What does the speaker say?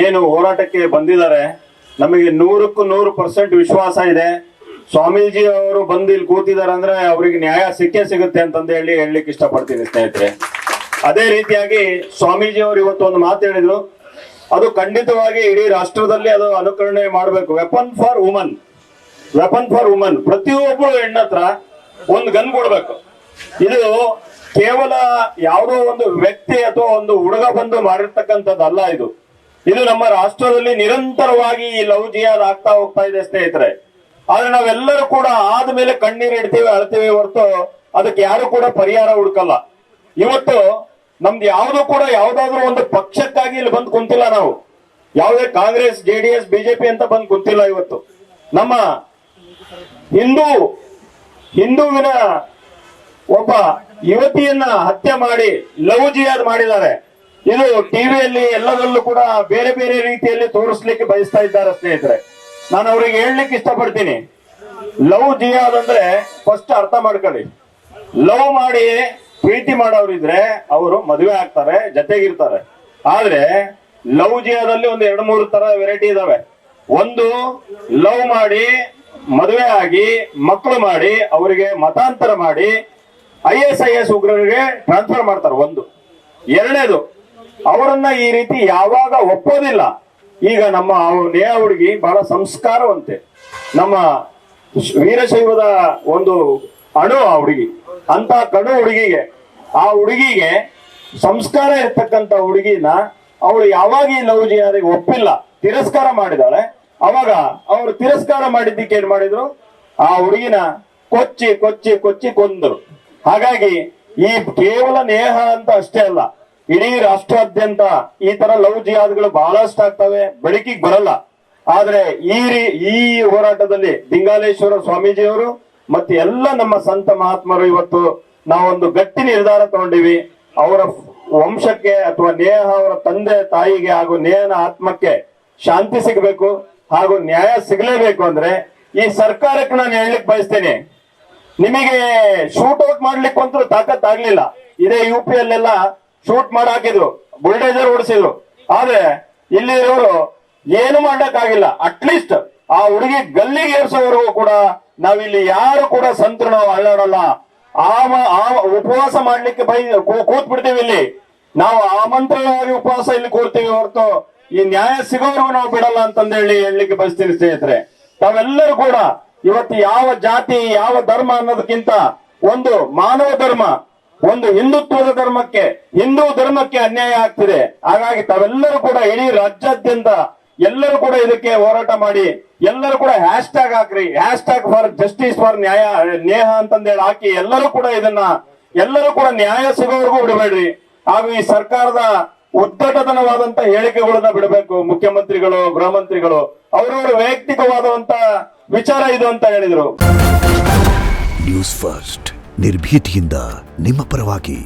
ಏನು ಹೋರಾಟಕ್ಕೆ ಬಂದಿದ್ದಾರೆ, ನಮಗೆ 100% ವಿಶ್ವಾಸ ಇದೆ. ಸ್ವಾಮೀಜಿ ಅವರು ಬಂದು ಇಲ್ಲಿ ಕೂತಿದ್ದಾರೆ ಅಂದ್ರೆ ಅವ್ರಿಗೆ ನ್ಯಾಯ ಸಿಕ್ಕೇ ಸಿಗುತ್ತೆ ಅಂತಂದು ಹೇಳಲಿಕ್ಕೆ ಇಷ್ಟಪಡ್ತೀನಿ ಸ್ನೇಹಿತರೆ. ಅದೇ ರೀತಿಯಾಗಿ ಸ್ವಾಮೀಜಿ ಅವರು ಇವತ್ತು ಒಂದು ಮಾತು ಹೇಳಿದ್ರು, ಅದು ಖಂಡಿತವಾಗಿ ಇಡೀ ರಾಷ್ಟ್ರದಲ್ಲಿ ಅದು ಅನುಕರಣೆ ಮಾಡಬೇಕು. ವೆಪನ್ ಫಾರ್ ವುಮನ್, ಪ್ರತಿಯೊಬ್ಬರು ಹೆಣ್ಣತ್ರ ಒಂದು ಗನ್ ಕೊಡ್ಬೇಕು. ಇದು ಕೇವಲ ಯಾವುದೋ ಒಂದು ವ್ಯಕ್ತಿ ಅಥವಾ ಒಂದು ಹುಡುಗ ಬಂದು ಮಾಡಿರ್ತಕ್ಕಂಥದ್ದಲ್ಲ. ಇದು ನಮ್ಮ ರಾಷ್ಟ್ರದಲ್ಲಿ ನಿರಂತರವಾಗಿ ಈ ಲವ್ ಜಿಹಾದ್ ಆಗ್ತಾ ಹೋಗ್ತಾ ಇದೆ ಸ್ನೇಹಿತರೆ. ಆದ್ರೆ ನಾವೆಲ್ಲರೂ ಕೂಡ ಆದ್ಮೇಲೆ ಕಣ್ಣೀರು ಇಡ್ತೀವಿ, ಅಳ್ತೀವಿ ಹೊರತು ಅದಕ್ಕೆ ಯಾರು ಕೂಡ ಪರಿಹಾರ ಹುಡುಕಲ್ಲ. ಇವತ್ತು ನಮ್ದು ಯಾವ್ದು ಕೂಡ ಯಾವ್ದಾದ್ರು ಒಂದು ಪಕ್ಷಕ್ಕಾಗಿ ಇಲ್ಲಿ ಬಂದು ಕುಂತಿಲ್ಲ ನಾವು. ಯಾವುದೇ ಕಾಂಗ್ರೆಸ್, JDS, BJP ಅಂತ ಬಂದು ಕುಂತಿಲ್ಲ. ಇವತ್ತು ನಮ್ಮ ಹಿಂದೂವಿನ ಒಬ್ಬ ಯುವತಿಯನ್ನ ಹತ್ಯೆ ಮಾಡಿ ಲವ್ ಜಿಹಾದ್ ಮಾಡಿದ್ದಾರೆ. ಇದು ಟಿವಿಯಲ್ಲಿ ಎಲ್ಲದರಲ್ಲೂ ಕೂಡ ಬೇರೆ ಬೇರೆ ರೀತಿಯಲ್ಲಿ ತೋರಿಸ್ಲಿಕ್ಕೆ ಬಯಸ್ತಾ ಇದ್ದಾರೆ ಸ್ನೇಹಿತರೆ. ನಾನು ಅವ್ರಿಗೆ ಹೇಳಲಿಕ್ಕೆ ಇಷ್ಟಪಡ್ತೀನಿ, ಲವ್ ಜಿಹಾದ್ ಅಂದ್ರೆ ಫಸ್ಟ್ ಅರ್ಥ ಮಾಡ್ಕೊಳ್ಳಿ. ಲವ್ ಮಾಡಿ ಪ್ರೀತಿ ಮಾಡೋರಿದ್ರೆ ಅವರು ಮದುವೆ ಆಗ್ತಾರೆ, ಜೊತೆಗಿರ್ತಾರೆ. ಆದ್ರೆ ಲವ್ ಜಿಹಾದಲ್ಲಿ ಒಂದು 2-3 ತರ ವೆರೈಟಿ ಇದಾವೆ. ಒಂದು ಲವ್ ಮಾಡಿ ಮದುವೆ ಆಗಿ ಮಕ್ಕಳು ಮಾಡಿ ಅವರಿಗೆ ಮತಾಂತರ ಮಾಡಿ IAS ಉಗ್ರರಿಗೆ ಟ್ರಾನ್ಸ್ಫರ್ ಮಾಡ್ತಾರೆ. ಒಂದು. ಎರಡನೇದು, ಅವರನ್ನ ಈ ರೀತಿ ಯಾವಾಗ ಒಪ್ಪೋದಿಲ್ಲ. ಈಗ ನಮ್ಮ ನೇಹ ಹುಡುಗಿ ಬಹಳ ಸಂಸ್ಕಾರವಂತೆ, ನಮ್ಮ ವೀರಶೈವದ ಒಂದು ಅಣು ಆ ಹುಡುಗಿ. ಅಂತ ಕಡು ಹುಡುಗಿಗೆ, ಆ ಹುಡುಗಿಗೆ ಸಂಸ್ಕಾರ ಇರ್ತಕ್ಕಂಥ ಹುಡುಗಿನ ಅವಳು ಯಾವಾಗ ಈ ಲವ್ ಜಿಹಾದಿಗೆ ಒಪ್ಪಿಲ್ಲ, ತಿರಸ್ಕಾರ ಮಾಡಿದಾಳೆ. ಅವಾಗ ಅವರು ತಿರಸ್ಕಾರ ಮಾಡಿದ್ದಕ್ಕೆ ಏನ್ ಮಾಡಿದ್ರು, ಆ ಹುಡುಗಿನ ಕೊಚ್ಚಿ ಕೊಚ್ಚಿ ಕೊಚ್ಚಿ ಕೊಂದರು. ಹಾಗಾಗಿ ಈ ಕೇವಲ ನೇಹ ಅಂತ ಅಷ್ಟೇ ಅಲ್ಲ, ಇಡೀ ರಾಷ್ಟ್ರಾದ್ಯಂತ ಈ ತರ ಲವ್ ಜಿಹಾದ್ಗಳು ಬಹಳಷ್ಟು ಆಗ್ತವೆ, ಬೆಳಕಿಗೆ ಬರಲ್ಲ. ಆದ್ರೆ ಈ ಹೋರಾಟದಲ್ಲಿ ದಿಂಗಾಲೇಶ್ವರ ಸ್ವಾಮೀಜಿಯವರು ಮತ್ತೆ ಎಲ್ಲ ನಮ್ಮ ಸಂತ ಮಹಾತ್ಮರು ಇವತ್ತು ನಾವೊಂದು ಗಟ್ಟಿ ನಿರ್ಧಾರ ತಗೊಂಡಿವಿ. ಅವರ ವಂಶಕ್ಕೆ ಅಥವಾ ನೇಹ ಅವರ ತಂದೆ ತಾಯಿಗೆ ಹಾಗೂ ನೇಹನ ಆತ್ಮಕ್ಕೆ ಶಾಂತಿ ಸಿಗಬೇಕು ಹಾಗೂ ನ್ಯಾಯ ಸಿಗಲೇಬೇಕು. ಅಂದ್ರೆ ಈ ಸರ್ಕಾರಕ್ಕೆ ನಾನು ಹೇಳಲಿಕ್ಕೆ ಬಯಸ್ತೇನೆ, ನಿಮಗೆ ಶೂಟ್ ಔಟ್ ಮಾಡ್ಲಿಕ್ಕೆ ಅಂತೂ ತಾಕತ್ತಾಗ್ಲಿಲ್ಲ. ಇದೇ UP ಅಲ್ಲೆಲ್ಲ ಶೂಟ್ ಮಾಡಿ ಹಾಕಿದ್ರು, ಬುಲ್ಡೇಜರ್ ಓಡಿಸಿದ್ರು. ಆದ್ರೆ ಇಲ್ಲಿರೋರು ಏನು ಮಾಡಕ್ಕಾಗಿಲ್ಲ. ಅಟ್ಲೀಸ್ಟ್ ಆ ಹುಡುಗಿ ಗಲ್ಲಿಗೆ ಏರ್ಸೋವರೆಗೂ ಕೂಡ ನಾವಿಲ್ಲಿ ಯಾರು ಕೂಡ ಸಂತರು ನಾವು ಅಳ್ಳಾಡಲ್ಲ. ಆ ಉಪವಾಸ ಮಾಡ್ಲಿಕ್ಕೆ ಕೂತ್ ಬಿಡ್ತೀವಿ ಇಲ್ಲಿ. ನಾವು ಆಮಂತ್ರಣವಾಗಿ ಉಪವಾಸ ಇಲ್ಲಿ ಕೂರ್ತೀವಿ ಹೊರತು ಈ ನ್ಯಾಯ ಸಿಗೋವರೆಗೂ ನಾವು ಬಿಡಲ್ಲ ಅಂತಂದೇಳಿ ಹೇಳಲಿಕ್ಕೆ ಬಯಸ್ತೀನಿ ಸ್ನೇಹಿತರೆ. ತಾವೆಲ್ಲರೂ ಕೂಡ ಇವತ್ತು ಯಾವ ಜಾತಿ ಯಾವ ಧರ್ಮ ಅನ್ನೋದಕ್ಕಿಂತ ಒಂದು ಮಾನವ ಧರ್ಮ, ಒಂದು ಹಿಂದುತ್ವದ ಧರ್ಮಕ್ಕೆ, ಹಿಂದೂ ಧರ್ಮಕ್ಕೆ ಅನ್ಯಾಯ ಆಗ್ತಿದೆ. ಹಾಗಾಗಿ ತಾವೆಲ್ಲರೂ ಕೂಡ ಇಡೀ ರಾಜ್ಯಾದ್ಯಂತ ಎಲ್ಲರೂ ಕೂಡ ಇದಕ್ಕೆ ಹೋರಾಟ ಮಾಡಿ, ಎಲ್ಲರೂ ಕೂಡ ಹ್ಯಾಶ್ಟ್ಯಾಗ್ ಹಾಕ್ರಿ, #ಫಾರ್ ಜಸ್ಟಿಸ್ ಫಾರ್ ನೇಹ ಅಂತಂದೇಳಿ ಹಾಕಿ ಎಲ್ಲರೂ ಕೂಡ ಎಲ್ಲರೂ ಕೂಡ ನ್ಯಾಯ ಸಿಗೋವರೆಗೂ ಬಿಡಬೇಡ್ರಿ. ಹಾಗೂ ಈ ಸರ್ಕಾರದ ಉದ್ದಟತನವಾದಂತ ಹೇಳಿಕೆಗಳನ್ನ ಬಿಡಬೇಕು. ಮುಖ್ಯಮಂತ್ರಿಗಳು, ಗೃಹ ಮಂತ್ರಿಗಳು ಅವರವರ ವೈಯಕ್ತಿಕವಾದಂತ ವಿಚಾರ ಇದು ಅಂತ ಹೇಳಿದ್ರು. ನ್ಯೂಸ್ ಫಸ್ಟ್, ನಿರ್ಭೀತಿಯಿಂದ ನಿಮ್ಮ ಪರವಾಗಿ.